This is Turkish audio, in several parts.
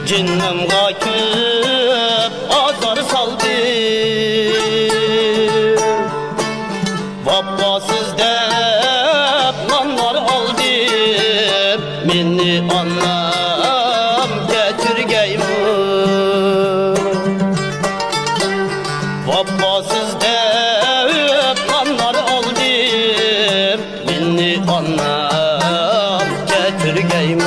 Cinnimga köp azar saldı. Vabbasız dep nanlar aldı. Meni anlam getirgeymi. Vabbasız dep nanlar aldı. Meni anlam getirgeymi.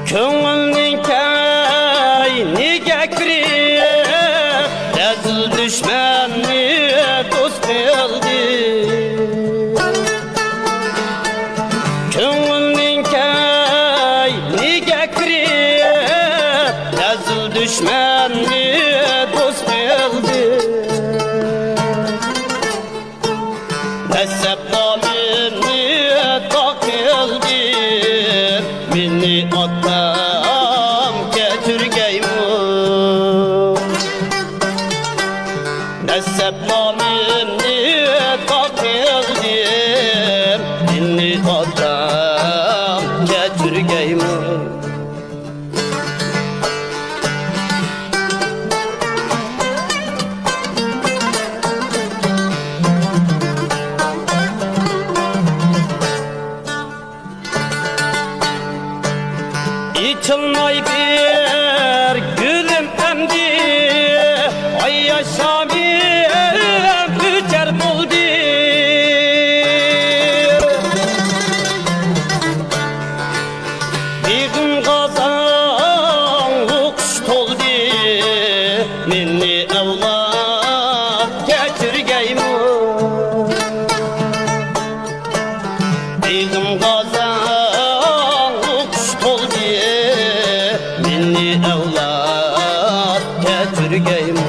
Köngülün kayniga kirip rezil düşmanni dost bildi. Köngülün kayniga kirip rezil düşmanni dost bildi. Nesep namini takildi. Meni atam getirgeymi. Nesep namini takildi. Meni atam getirgeymi. İçilmay bir gülüm emdi. Ay yaşamim ücer buldu. Bir gün kazanlık toldu. Meni evlat getirgeymi. Bir gün kazanlık toldu. Meni evlat getirgeymi.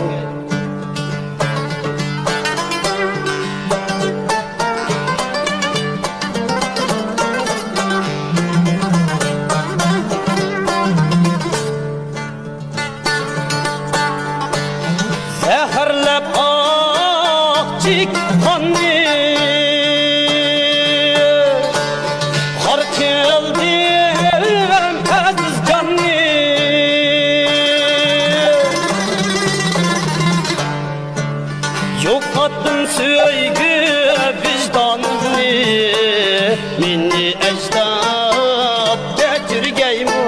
Zehirlep akçık kanni. Har keldim aziz canni. Yo'qotdim söygü vicdanımni. Meni ecdod getirgeymi.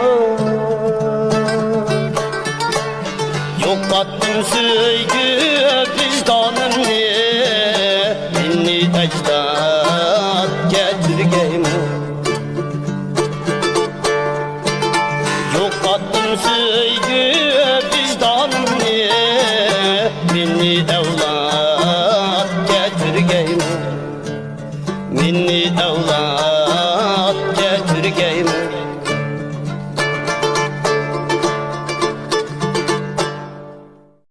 Yo'qotdim söygü vicdanımni.